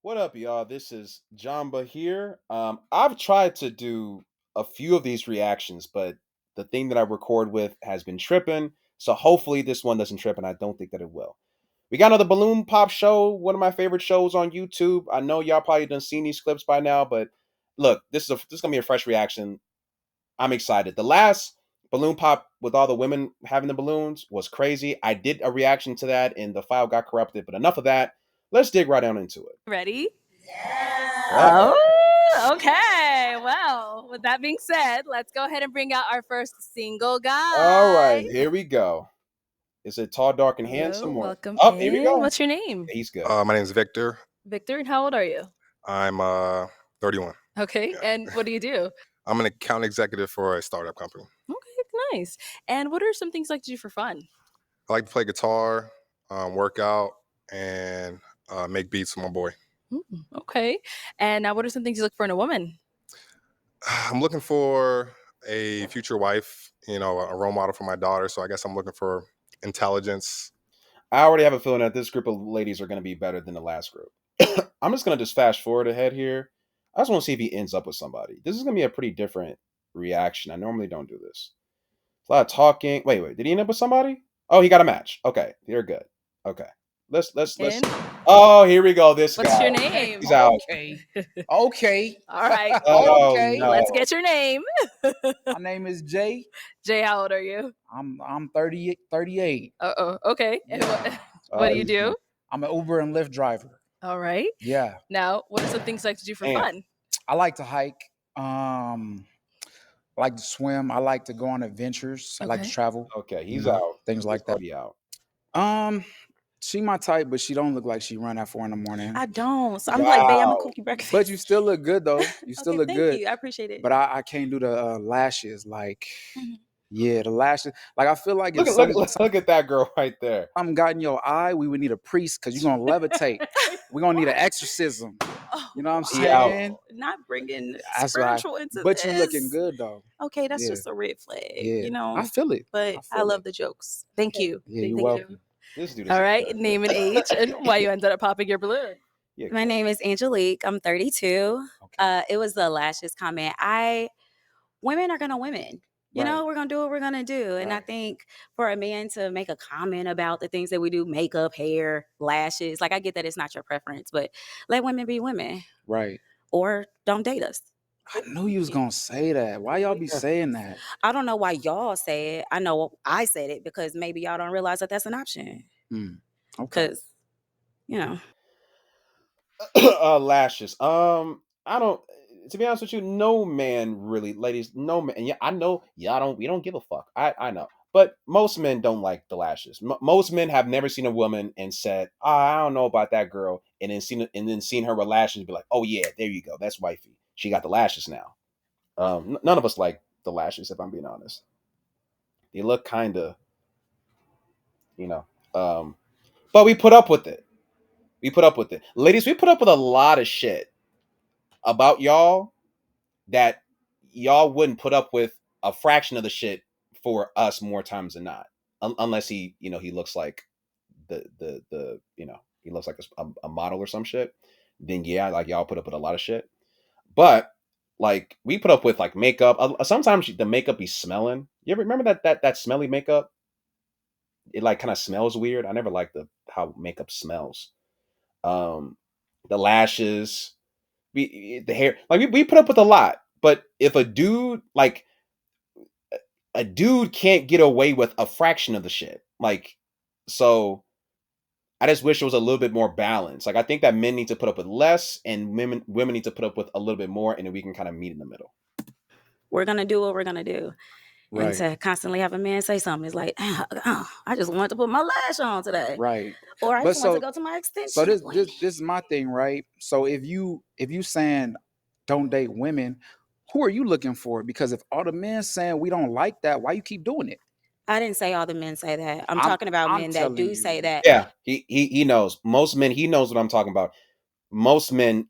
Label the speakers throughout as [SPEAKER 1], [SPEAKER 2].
[SPEAKER 1] What up, y'all? This is Jamba here. I've tried to do a few of these reactions, but the thing that I record with has been tripping. So hopefully this one doesn't trip, and I don't think that it will. We got another Balloon Pop show, one of my favorite shows on YouTube. I know y'all probably done seen these clips by now, but look, this is gonna be a fresh reaction. I'm excited. The last Balloon Pop with all the women having the balloons was crazy. I did a reaction to that, and the file got corrupted. But enough of that. Let's dig right down into it.
[SPEAKER 2] Ready?
[SPEAKER 1] Uh-oh.
[SPEAKER 2] Oh, okay. Well, with that being said, let's go ahead and bring out our first single
[SPEAKER 1] All
[SPEAKER 2] guy.
[SPEAKER 1] right, here we go. Is it tall, dark, and handsome?
[SPEAKER 2] Hello,
[SPEAKER 1] Or
[SPEAKER 2] welcome
[SPEAKER 1] oh, here we
[SPEAKER 2] in.
[SPEAKER 1] go.
[SPEAKER 2] What's your name?
[SPEAKER 1] He's good.
[SPEAKER 3] My name is Victor.
[SPEAKER 2] Victor, and how old are you?
[SPEAKER 3] I'm 31.
[SPEAKER 2] Okay, and what do you do?
[SPEAKER 3] I'm an account executive for a startup company.
[SPEAKER 2] Okay, nice. And what are some things you like to do for fun?
[SPEAKER 3] I like to play guitar, work out, and make beats with my boy.
[SPEAKER 2] Okay. And now, what are some things you look for in a woman?
[SPEAKER 3] I'm looking for a future wife, a role model for my daughter. So I guess I'm looking for intelligence.
[SPEAKER 1] I already have a feeling that this group of ladies are going to be better than the last group. I'm just going to just fast forward ahead here. I just want to see if he ends up with somebody. This is going to be a pretty different reaction. I normally don't do this. A lot of talking. Wait. Did he end up with somebody? Oh, he got a match. Okay, you're good. Okay, let's.
[SPEAKER 2] And
[SPEAKER 1] Oh, here we go. This
[SPEAKER 2] what's
[SPEAKER 1] guy.
[SPEAKER 2] your name?
[SPEAKER 1] He's out.
[SPEAKER 4] Okay. Okay.
[SPEAKER 2] All right.
[SPEAKER 1] Oh,
[SPEAKER 4] Okay.
[SPEAKER 1] no.
[SPEAKER 2] Let's get your name.
[SPEAKER 4] My name is Jay.
[SPEAKER 2] Jay, how old are you?
[SPEAKER 4] I'm 38.
[SPEAKER 2] Uh-oh. Okay. And
[SPEAKER 4] Yeah.
[SPEAKER 2] what do you
[SPEAKER 1] he's
[SPEAKER 2] do?
[SPEAKER 1] good.
[SPEAKER 4] I'm an Uber and Lyft driver.
[SPEAKER 2] All right.
[SPEAKER 4] Yeah.
[SPEAKER 2] Now, what are some things you like to do for
[SPEAKER 1] Damn.
[SPEAKER 2] fun?
[SPEAKER 4] I like to hike. I like to swim. I like to go on adventures. I like to
[SPEAKER 2] Okay.
[SPEAKER 4] travel.
[SPEAKER 1] Okay, he's
[SPEAKER 4] Mhm.
[SPEAKER 1] out.
[SPEAKER 4] Things like that.
[SPEAKER 1] Already out.
[SPEAKER 4] She my type, but she don't look like she run at 4 a.m.
[SPEAKER 2] I don't. So I'm like, babe, I'm gonna
[SPEAKER 1] Wow.
[SPEAKER 2] cook you breakfast.
[SPEAKER 4] But you still look good though. You still
[SPEAKER 2] Okay,
[SPEAKER 4] look
[SPEAKER 2] thank
[SPEAKER 4] good.
[SPEAKER 2] you. I appreciate it.
[SPEAKER 4] But I can't do the lashes. Like,
[SPEAKER 2] Mhm.
[SPEAKER 4] yeah, the lashes. Like I feel like if
[SPEAKER 1] Look at that girl right there.
[SPEAKER 4] something got in your eye, we would need a priest because you're gonna levitate. We're gonna need an exorcism.
[SPEAKER 2] Oh,
[SPEAKER 4] You know what I'm
[SPEAKER 1] He out.
[SPEAKER 4] saying?
[SPEAKER 2] not bringing
[SPEAKER 4] That's why.
[SPEAKER 2] spiritual into
[SPEAKER 4] But
[SPEAKER 2] this.
[SPEAKER 4] you looking good though.
[SPEAKER 2] Okay, that's
[SPEAKER 4] Yeah.
[SPEAKER 2] just a red flag,
[SPEAKER 4] Yeah.
[SPEAKER 2] you know.
[SPEAKER 4] I feel it.
[SPEAKER 2] But I
[SPEAKER 4] feel
[SPEAKER 2] love
[SPEAKER 4] it.
[SPEAKER 2] the jokes. Thank you.
[SPEAKER 4] Yeah,
[SPEAKER 2] Thank
[SPEAKER 4] you're
[SPEAKER 2] you.
[SPEAKER 4] welcome.
[SPEAKER 1] This dude is
[SPEAKER 2] All right,
[SPEAKER 1] good.
[SPEAKER 2] name and age and why you ended up popping your balloon.
[SPEAKER 1] Yeah,
[SPEAKER 5] My name is Angelique. I'm 32.
[SPEAKER 4] Okay.
[SPEAKER 5] It was the lashes comment. Women are gonna women. You know, we're gonna do what we're gonna do. And I
[SPEAKER 4] Right.
[SPEAKER 5] think for a man to make a comment about the things that we do, makeup, hair, lashes, like I get that it's not your preference, but let women be women.
[SPEAKER 4] Right.
[SPEAKER 5] Or don't date us.
[SPEAKER 4] I knew you was gonna say that. Why y'all be saying that?
[SPEAKER 5] I don't know why y'all say it. I know I said it because maybe y'all don't realize that that's an option.
[SPEAKER 4] Okay.
[SPEAKER 5] Because, you know.
[SPEAKER 1] lashes. I don't. To be honest with you, no man really, ladies, no man. And yeah, I know y'all don't. We don't give a fuck. I know, but most men don't like the lashes. Most men have never seen a woman and said, "Oh, I don't know about that girl," and then seen her with lashes and be like, "Oh yeah, there you go. That's wifey. She got the lashes now." None of us like the lashes, if I'm being honest. They look kind of, you know. But we put up with it. We put up with it, ladies. We put up with a lot of shit about y'all that y'all wouldn't put up with a fraction of the shit for us more times than not. Unless he looks like he looks like a model or some shit. Then yeah, like y'all put up with a lot of shit. But like we put up with like makeup. Sometimes the makeup be smelling. You ever remember that smelly makeup? It like kind of smells weird. I never liked the how makeup smells. Um, the lashes, the hair. Like we put up with a lot. But if a dude can't get away with a fraction of the shit, like so. I just wish it was a little bit more balanced. Like I think that men need to put up with less, and women need to put up with a little bit more, and then we can kind of meet in the middle.
[SPEAKER 5] We're gonna do what we're gonna do. And
[SPEAKER 4] Right.
[SPEAKER 5] to constantly have a man say something is like, I just want to put my lash on today.
[SPEAKER 4] Right.
[SPEAKER 5] Or I
[SPEAKER 4] But
[SPEAKER 5] just want to
[SPEAKER 4] so
[SPEAKER 5] go to my extension.
[SPEAKER 4] so this
[SPEAKER 5] appointment.
[SPEAKER 4] is my thing, right? So if you saying don't date women, who are you looking for? Because if all the men saying we don't like that, why you keep doing it?
[SPEAKER 5] I didn't say all the men say that. I'm
[SPEAKER 4] I'm-
[SPEAKER 5] talking about
[SPEAKER 4] I'm
[SPEAKER 5] men that
[SPEAKER 4] telling
[SPEAKER 5] do
[SPEAKER 4] you.
[SPEAKER 5] say that.
[SPEAKER 1] Yeah, he knows. Most men, he knows what I'm talking about. Most men,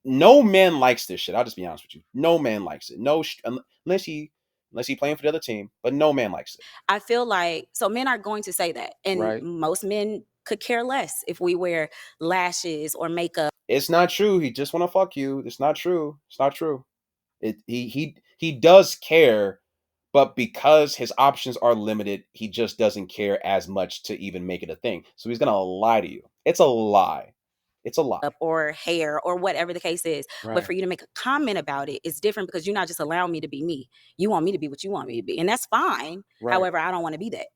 [SPEAKER 1] no man likes this shit. I'll just be honest with you. No man likes it. No, unless he playing for the other team, but no man likes it.
[SPEAKER 5] I feel like so men are going to say that, and
[SPEAKER 4] Right.
[SPEAKER 5] most men could care less if we wear lashes or makeup.
[SPEAKER 1] It's not true. He just want to fuck you. It's not true. It's not true. He does care, but because his options are limited, he just doesn't care as much to even make it a thing. So he's gonna lie to you. It's a lie. It's a lie.
[SPEAKER 5] Or hair or whatever the case is. But
[SPEAKER 4] Right.
[SPEAKER 5] for you to make a comment about it, it's different because you're not just allowing me to be me. You want me to be what you want me to be. And that's fine.
[SPEAKER 4] Right.
[SPEAKER 5] However, I don't want to be that.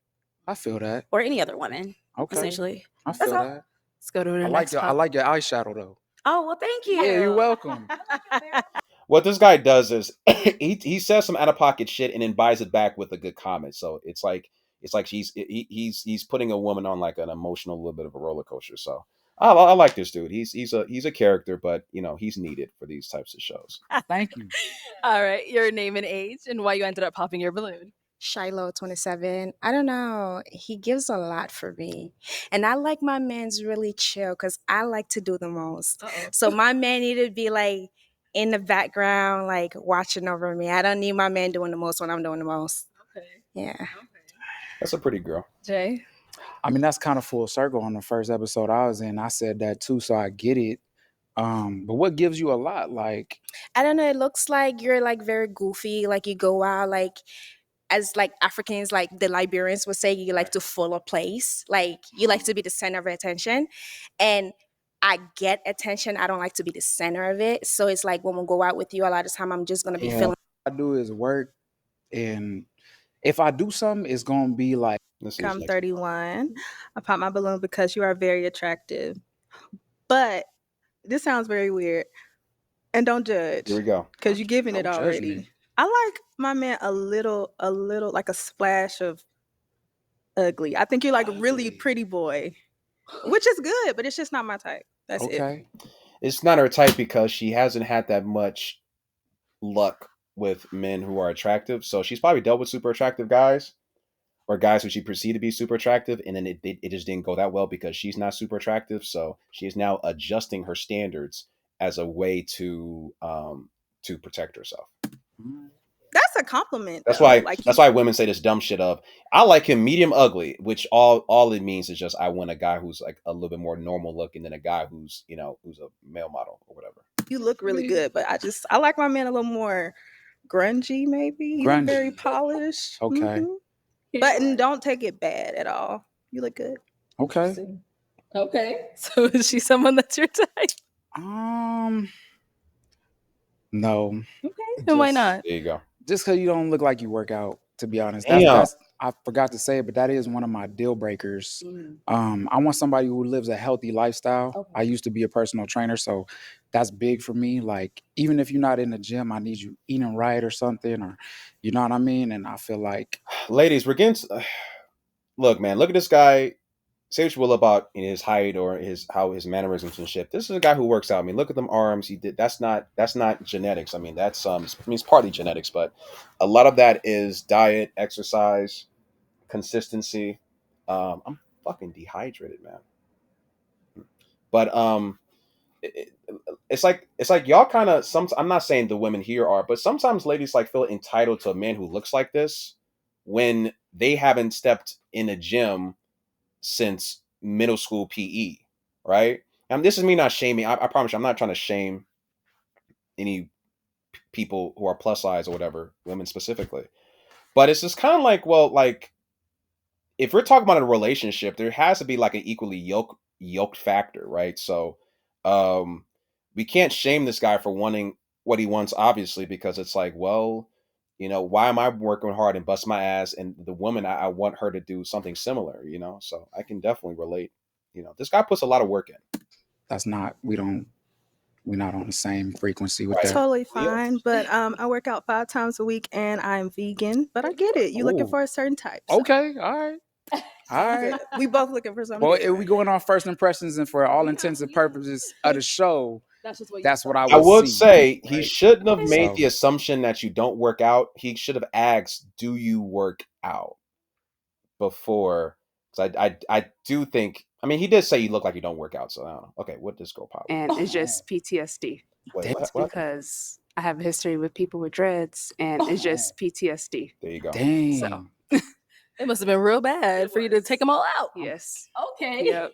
[SPEAKER 4] I feel that.
[SPEAKER 5] Or any other woman,
[SPEAKER 4] Okay.
[SPEAKER 5] essentially.
[SPEAKER 4] I
[SPEAKER 5] That's
[SPEAKER 4] feel
[SPEAKER 5] all.
[SPEAKER 4] that.
[SPEAKER 2] Let's go to the
[SPEAKER 4] I
[SPEAKER 2] next
[SPEAKER 4] I
[SPEAKER 2] topic.
[SPEAKER 4] like your eyeshadow though.
[SPEAKER 5] Oh, well, thank you.
[SPEAKER 4] Yeah, you're welcome.
[SPEAKER 1] What this guy does is he says some out of pocket shit and then buys it back with a good comment. So it's like he's putting a woman on like an emotional little bit of a roller coaster. So I like this dude. He's a character, but you know he's needed for these types of shows.
[SPEAKER 4] Thank you.
[SPEAKER 2] All right, your name and age and why you ended up popping your balloon.
[SPEAKER 6] Shiloh 27. I don't know. He gives a lot for me. And I like my man's really chill because I like to do the most.
[SPEAKER 2] Uh-oh.
[SPEAKER 6] So my man need to be like in the background, like watching over me. I don't need my man doing the most when I'm doing the most.
[SPEAKER 2] Okay.
[SPEAKER 6] Yeah.
[SPEAKER 1] That's a pretty girl.
[SPEAKER 2] Jay.
[SPEAKER 4] I mean, that's kind of full circle on the first episode I was in. I said that too, so I get it. But what gives you a lot? Like,
[SPEAKER 6] I don't know. It looks like you're like very goofy. Like you go out like as like Africans, like the Liberians would say, you like to fill a place. Like you like to be the center of attention. And I get attention. I don't like to be the center of it. So it's like when we go out with you, a lot of time I'm just gonna be
[SPEAKER 4] yeah,
[SPEAKER 6] feeling.
[SPEAKER 4] what I do is work, and if I do something, it's gonna be like,
[SPEAKER 1] This is
[SPEAKER 7] I'm
[SPEAKER 1] next.
[SPEAKER 7] 31. I pop my balloon because you are very attractive. But this sounds very weird. And don't judge
[SPEAKER 1] Here we go.
[SPEAKER 7] because you're giving it
[SPEAKER 4] Don't judge
[SPEAKER 7] already.
[SPEAKER 4] me.
[SPEAKER 7] I like my man a little, like a splash of ugly. I think you're like a really
[SPEAKER 4] Ugly.
[SPEAKER 7] pretty boy, which is good, but it's just not my type. That's it.
[SPEAKER 4] okay,
[SPEAKER 1] It's not her type because she hasn't had that much luck with men who are attractive. So she's probably dealt with super attractive guys or guys who she perceived to be super attractive, and then it just didn't go that well because she's not super attractive. So she is now adjusting her standards as a way to protect herself.
[SPEAKER 7] That's a compliment.
[SPEAKER 1] That's
[SPEAKER 7] though.
[SPEAKER 1] why
[SPEAKER 7] Like
[SPEAKER 1] that's why women say this dumb shit of I like him medium ugly, which all it means is just I want a guy who's like a little bit more normal looking than a guy who's who's a male model or whatever.
[SPEAKER 7] you look really good, but I like my man a little more grungy, maybe. You look very
[SPEAKER 4] Grungy.
[SPEAKER 7] polished.
[SPEAKER 4] Okay.
[SPEAKER 7] Mhm. But and don't take it bad at all. You look good.
[SPEAKER 4] okay.
[SPEAKER 2] Okay. So is she someone that's your type?
[SPEAKER 4] No,
[SPEAKER 2] And why
[SPEAKER 4] Just-
[SPEAKER 2] not?
[SPEAKER 1] There you go.
[SPEAKER 4] just because you don't look like you work out. To be honest,
[SPEAKER 1] Damn.
[SPEAKER 4] that's I forgot to say it, but that is one of my deal breakers. I want somebody who lives a healthy lifestyle.
[SPEAKER 5] Okay.
[SPEAKER 4] I used to be a personal trainer, so that's big for me. Like, even if you're not in the gym, I need you eating right or something, or you know what I mean. And I feel like
[SPEAKER 1] Ladies, we're getting look, man, look at this guy. Say what you will about his height or his mannerisms and shit. This is a guy who works out. I mean, look at them arms. He did. That's not genetics. I mean, that's it's partly genetics, but a lot of that is diet, exercise, consistency. I'm fucking dehydrated, man. But it's like y'all kind of I'm not saying the women here are, but sometimes ladies like feel entitled to a man who looks like this when they haven't stepped in a gym since middle school PE, right? And this is me not shaming. I promise you, I'm not trying to shame any people who are plus size or whatever, women specifically. But it's just kind of like, well, like if we're talking about a relationship, there has to be like an equally yoked factor, right? So we can't shame this guy for wanting what he wants, obviously, because it's like, well, why am I working hard and bust my ass? And the woman, I want her to do something similar, So I can definitely relate. This guy puts a lot of work in.
[SPEAKER 4] that's not we're not on the same frequency with
[SPEAKER 1] Right.
[SPEAKER 4] that.
[SPEAKER 7] Totally fine. But I work out 5 times a week and I'm vegan. But I get it. You're looking
[SPEAKER 4] Ooh.
[SPEAKER 7] for a certain type. so
[SPEAKER 4] Okay, all right, all right.
[SPEAKER 7] we both looking for something.
[SPEAKER 4] Well, if we
[SPEAKER 7] different.
[SPEAKER 4] going on first impressions, and for all intents and purposes of the show,
[SPEAKER 2] That's just what
[SPEAKER 4] that's what I
[SPEAKER 1] I would
[SPEAKER 4] see,
[SPEAKER 1] say he
[SPEAKER 4] right?
[SPEAKER 1] shouldn't have made
[SPEAKER 4] So-
[SPEAKER 1] the assumption that you don't work out. He should have asked, "Do you work out?" before. Because I do think. I mean, he did say you look like you don't work out. So I don't know. Okay, what does girl pop?
[SPEAKER 8] And it's just PTSD
[SPEAKER 1] Wait,
[SPEAKER 4] Damn.
[SPEAKER 1] what?
[SPEAKER 8] because I have a history with people with dreads, and it's just PTSD.
[SPEAKER 1] There you go.
[SPEAKER 4] Dang.
[SPEAKER 8] So-
[SPEAKER 2] It must have been real bad for you to take them all out.
[SPEAKER 8] Yes.
[SPEAKER 2] Okay.
[SPEAKER 8] Yep.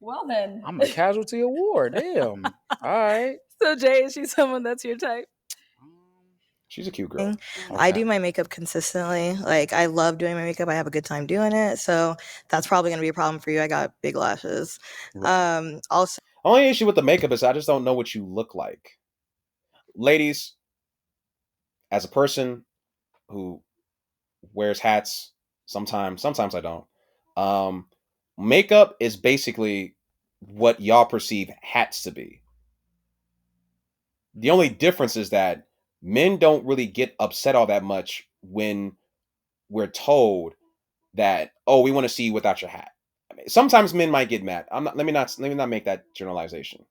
[SPEAKER 2] Well then.
[SPEAKER 4] I'm a casualty of war. Damn. All right.
[SPEAKER 2] So Jay, is she someone that's your type?
[SPEAKER 1] She's a cute girl.
[SPEAKER 9] I
[SPEAKER 4] Okay.
[SPEAKER 9] do my makeup consistently. Like I love doing my makeup. I have a good time doing it. So that's probably gonna be a problem for you. I got big lashes. Also
[SPEAKER 1] Only issue with the makeup is I just don't know what you look like. Ladies, as a person who wears hats, sometimes I don't. Makeup is basically what y'all perceive hats to be. The only difference is that men don't really get upset all that much when we're told that, oh, we want to see you without your hat. I mean, sometimes men might get mad. Let me not make that generalization.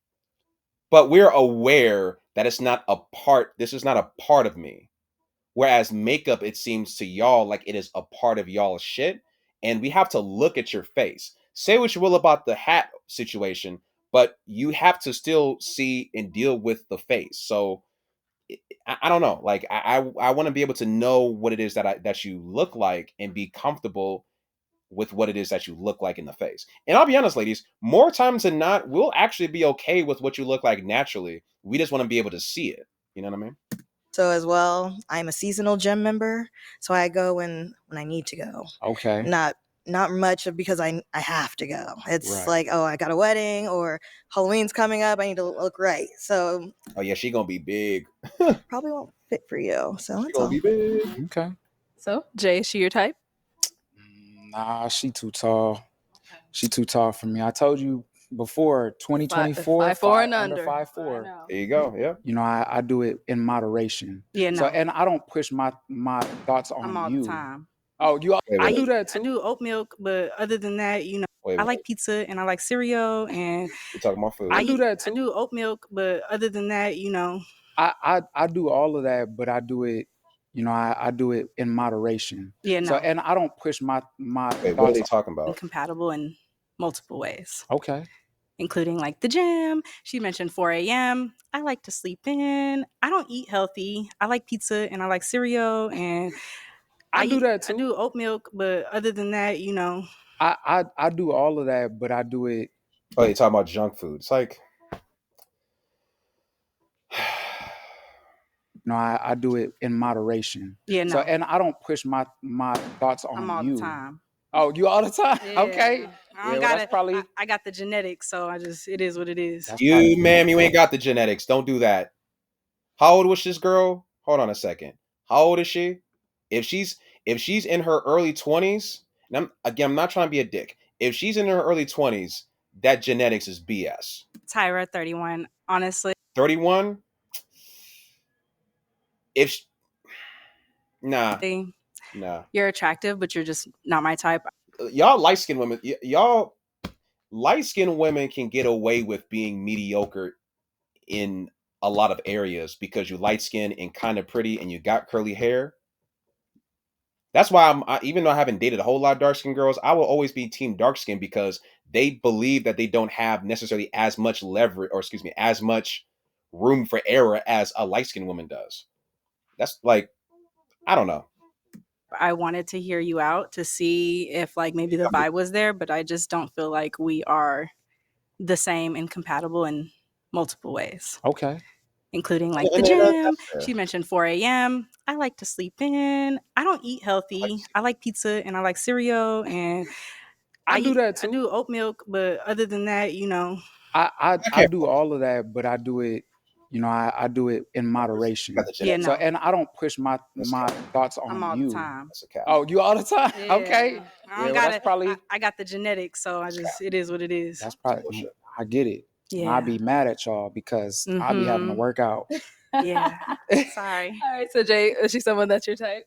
[SPEAKER 1] But we're aware that this is not a part of me. Whereas makeup, it seems to y'all like it is a part of y'all's shit. And we have to look at your face. Say what you will about the hat situation, but you have to still see and deal with the face. So I don't know. Like I want to be able to know what it is that you look like and be comfortable with what it is that you look like in the face. And I'll be honest, ladies, more times than not, we'll actually be okay with what you look like naturally. We just want to be able to see it. You know what I mean?
[SPEAKER 9] so as well, I'm a seasonal gym member. So I go when I need to go.
[SPEAKER 4] Okay.
[SPEAKER 9] Not much of because I have to go. It's
[SPEAKER 4] Right.
[SPEAKER 9] like, oh, I got a wedding or Halloween's coming up. I need to look right. So
[SPEAKER 1] Oh yeah, she gonna be big.
[SPEAKER 9] probably won't fit for you. So
[SPEAKER 1] She
[SPEAKER 9] that's
[SPEAKER 1] gonna
[SPEAKER 9] all.
[SPEAKER 1] be big.
[SPEAKER 4] Okay.
[SPEAKER 2] So Jay, is she your type?
[SPEAKER 4] Nah, she too tall. She too tall for me. I told you before, 2024,
[SPEAKER 2] 5'4" and
[SPEAKER 4] under
[SPEAKER 2] under.
[SPEAKER 4] 5'4".
[SPEAKER 1] There you go. Yeah.
[SPEAKER 4] You know, I do it in moderation.
[SPEAKER 8] Yeah,
[SPEAKER 4] So
[SPEAKER 8] no.
[SPEAKER 4] and I don't push my thoughts
[SPEAKER 8] I'm
[SPEAKER 4] on
[SPEAKER 8] all
[SPEAKER 4] you.
[SPEAKER 8] the time.
[SPEAKER 4] Oh, you
[SPEAKER 1] Wait,
[SPEAKER 4] I
[SPEAKER 1] wait.
[SPEAKER 4] do that
[SPEAKER 8] I
[SPEAKER 4] too.
[SPEAKER 8] do oat milk, but other than that, you know,
[SPEAKER 1] Wait,
[SPEAKER 8] I
[SPEAKER 1] wait.
[SPEAKER 8] like pizza and I like cereal and
[SPEAKER 1] We're talking about food.
[SPEAKER 4] I do that
[SPEAKER 8] I
[SPEAKER 4] too.
[SPEAKER 8] do oat milk, but other than that, you know,
[SPEAKER 4] I do all of that, but I do it, you know, I do it in moderation.
[SPEAKER 8] yeah,
[SPEAKER 4] So
[SPEAKER 8] no.
[SPEAKER 4] and I don't push my
[SPEAKER 1] Wait, what are
[SPEAKER 4] thoughts
[SPEAKER 1] they
[SPEAKER 4] on.
[SPEAKER 1] talking about?
[SPEAKER 8] Incompatible in multiple ways,
[SPEAKER 4] Okay.
[SPEAKER 8] including like the gym. She mentioned 4 a.m. I like to sleep in. I don't eat healthy. I like pizza and I like cereal and
[SPEAKER 4] I do that
[SPEAKER 8] I
[SPEAKER 4] too.
[SPEAKER 8] do oat milk, but other than that, you know,
[SPEAKER 4] I do all of that, but I do it.
[SPEAKER 1] Oh, you're talking about junk food. It's like
[SPEAKER 4] No, I do it in moderation.
[SPEAKER 8] yeah,
[SPEAKER 4] So
[SPEAKER 8] no.
[SPEAKER 4] and I don't push my thoughts
[SPEAKER 8] I'm
[SPEAKER 4] on
[SPEAKER 8] all
[SPEAKER 4] you.
[SPEAKER 8] the time.
[SPEAKER 4] Oh, you all the time?
[SPEAKER 8] Yeah.
[SPEAKER 4] Okay.
[SPEAKER 8] I don't
[SPEAKER 4] Yeah, well,
[SPEAKER 8] got
[SPEAKER 4] that's probably
[SPEAKER 8] I got the genetics, so it is what it is.
[SPEAKER 4] that's
[SPEAKER 1] you,
[SPEAKER 4] probably
[SPEAKER 1] ma'am. You ain't got the genetics. Don't do that. How old was this girl? Hold on a second. How old is she? If she's in her early 20s, and I'm not trying to be a dick. If she's in her early 20s, that genetics is BS.
[SPEAKER 8] Tyra, 31. Honestly,
[SPEAKER 1] 31. If sh nah,
[SPEAKER 8] you're attractive, but you're just not my type.
[SPEAKER 1] y'all light skinned women, y'all light skinned women can get away with being mediocre in a lot of areas because you light skinned and kind of pretty and you got curly hair. That's why even though I haven't dated a whole lot of dark skinned girls, I will always be team dark skin because they believe that they don't have necessarily as much leverage, or excuse me, as much room for error as a light skinned woman does. That's like, I don't know.
[SPEAKER 8] I wanted to hear you out to see if like maybe the vibe was there, but I just don't feel like we are the same and compatible in multiple ways,
[SPEAKER 4] okay.
[SPEAKER 8] including like the
[SPEAKER 1] And
[SPEAKER 8] gym.
[SPEAKER 1] that's fair.
[SPEAKER 8] She mentioned 4 a.m. I like to sleep in. I don't eat healthy. I like pizza and I like cereal and
[SPEAKER 4] I do that
[SPEAKER 8] I
[SPEAKER 4] too.
[SPEAKER 8] do oat milk, but other than that, you know,
[SPEAKER 4] I
[SPEAKER 1] Okay.
[SPEAKER 4] do all of that, but I do it, you know, I do it in moderation.
[SPEAKER 1] Got the
[SPEAKER 8] yeah,
[SPEAKER 1] genetics.
[SPEAKER 8] no.
[SPEAKER 4] So and I don't push my thoughts
[SPEAKER 8] I'm
[SPEAKER 4] on
[SPEAKER 8] all
[SPEAKER 4] you.
[SPEAKER 8] the time.
[SPEAKER 1] That's a cap.
[SPEAKER 4] Oh, you all the time?
[SPEAKER 8] Yeah.
[SPEAKER 4] Okay.
[SPEAKER 8] I
[SPEAKER 4] Yeah,
[SPEAKER 8] don't
[SPEAKER 4] well,
[SPEAKER 8] got
[SPEAKER 4] that's probably
[SPEAKER 8] I got the genetics, so it is what it is.
[SPEAKER 4] that's probably
[SPEAKER 1] bullshit.
[SPEAKER 4] I get it.
[SPEAKER 8] Yeah.
[SPEAKER 4] I'd be mad at y'all because I'll be having to
[SPEAKER 8] Mhm.
[SPEAKER 4] work out.
[SPEAKER 8] Yeah. Sorry.
[SPEAKER 2] All right. So Jay, is she someone that's your type?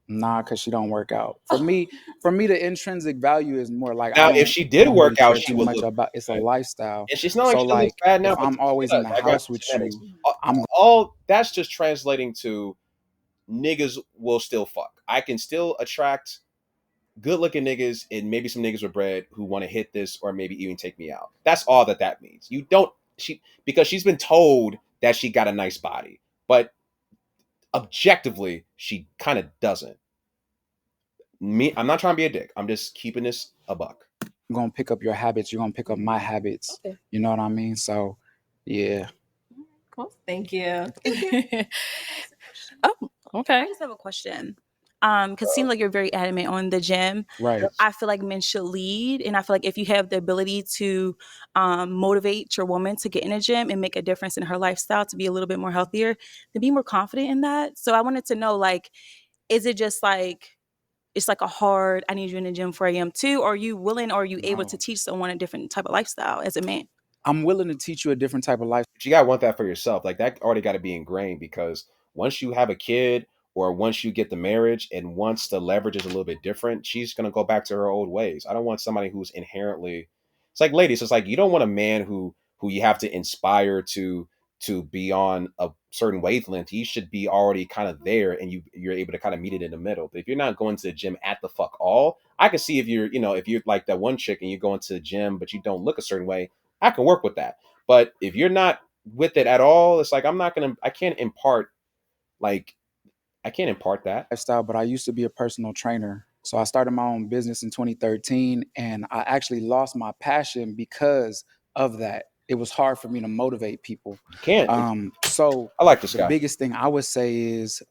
[SPEAKER 4] Nah, because she don't work out. For me, the intrinsic value is more like
[SPEAKER 1] Now,
[SPEAKER 4] I
[SPEAKER 1] if
[SPEAKER 4] don't,
[SPEAKER 1] she
[SPEAKER 4] I
[SPEAKER 1] did
[SPEAKER 4] don't
[SPEAKER 1] work
[SPEAKER 4] really
[SPEAKER 1] out,
[SPEAKER 4] care
[SPEAKER 1] she
[SPEAKER 4] too
[SPEAKER 1] would
[SPEAKER 4] much
[SPEAKER 1] look
[SPEAKER 4] about it's a
[SPEAKER 1] good.
[SPEAKER 4] lifestyle.
[SPEAKER 1] And she's not like
[SPEAKER 4] So
[SPEAKER 1] she doesn't look
[SPEAKER 4] like
[SPEAKER 1] bad now,
[SPEAKER 4] if
[SPEAKER 1] but
[SPEAKER 4] I'm always in the
[SPEAKER 1] I got
[SPEAKER 4] house
[SPEAKER 1] the
[SPEAKER 4] with
[SPEAKER 1] genetics.
[SPEAKER 4] you,
[SPEAKER 1] I'm all that's just translating to niggas will still fuck. I can still attract good looking niggas and maybe some niggas with bread who want to hit this or maybe even take me out. That's all that means. You don't because she's been told that she got a nice body, but objectively she kind of doesn't. I'm not trying to be a dick. I'm just keeping this a buck.
[SPEAKER 4] I'm gonna pick up your habits. You're gonna pick up my habits.
[SPEAKER 5] Okay.
[SPEAKER 4] You know what I mean? So, yeah.
[SPEAKER 2] Cool. Thank you.
[SPEAKER 10] Oh, okay.
[SPEAKER 5] I just have a question.
[SPEAKER 10] Because it seems like you're very adamant on the gym.
[SPEAKER 4] Right.
[SPEAKER 10] I feel like men should lead, and I feel like if you have the ability to motivate your woman to get in a gym and make a difference in her lifestyle to be a little bit more healthier, then be more confident in that. So I wanted to know, like, is it just like it's like a hard, I need you in the gym 4 a.m. too, or are you willing, or are you able to
[SPEAKER 4] No.
[SPEAKER 10] teach someone a different type of lifestyle as a man?
[SPEAKER 4] I'm willing to teach you a different type of life.
[SPEAKER 1] But you gotta want that for yourself. Like that already got to be ingrained, because once you have a kid or once you get the marriage and once the leverage is a little bit different, she's gonna go back to her old ways. I don't want somebody who's inherently. It's like ladies. It's like you don't want a man who you have to inspire to be on a certain wavelength. He should be already kind of there, and you're able to kind of meet it in the middle. But if you're not going to the gym at the fuck all, I can see if you're like that one chick and you're going to the gym but you don't look a certain way, I can work with that. But if you're not with it at all, it's like I can't impart that.
[SPEAKER 4] Lifestyle, but I used to be a personal trainer. So I started my own business in 2013, and I actually lost my passion because of that. It was hard for me to motivate people.
[SPEAKER 1] You can't.
[SPEAKER 4] So
[SPEAKER 1] I like this
[SPEAKER 4] the
[SPEAKER 1] guy.
[SPEAKER 4] biggest thing I would say is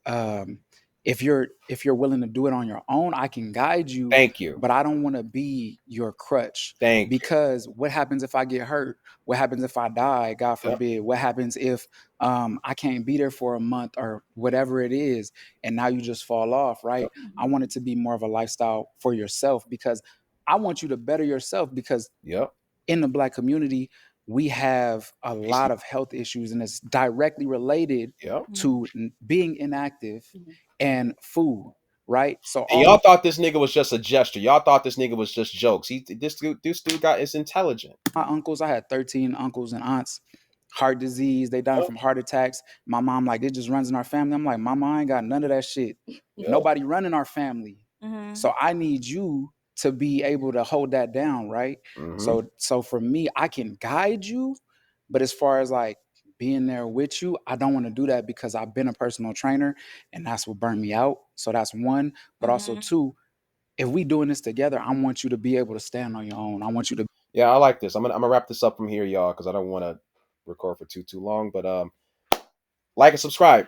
[SPEAKER 4] if you're willing to do it on your own, I can guide you.
[SPEAKER 1] Thank you.
[SPEAKER 4] But I don't want to be your crutch.
[SPEAKER 1] Thank you.
[SPEAKER 4] Because what happens if I get hurt? What happens if I die? God forbid. What happens if I can't be there for a month or whatever it is, and now you just fall off, right? I want it to be more of a lifestyle for yourself, because I want you to better yourself, because in the Black community, we have a lot of health issues, and it's directly related to being inactive and food, right? So
[SPEAKER 1] and y'all thought this nigga was just a gesture. Y'all thought this nigga was just jokes. This dude is intelligent.
[SPEAKER 4] My uncles, I had 13 uncles and aunts, heart disease. They died from heart attacks. My mom, like, it just runs in our family. I'm like, Mama, I ain't got none of that shit. Nobody running our family. So I need you to be able to hold that down, right? So for me, I can guide you, but as far as like being there with you, I don't want to do that, because I've been a personal trainer and that's what burned me out. So that's one. But also two, if we doing this together, I want you to be able to stand on your own. I want you to.
[SPEAKER 1] Yeah, I like this. I'm gonna wrap this up from here, y'all, because I don't want to record for too long. But like and subscribe.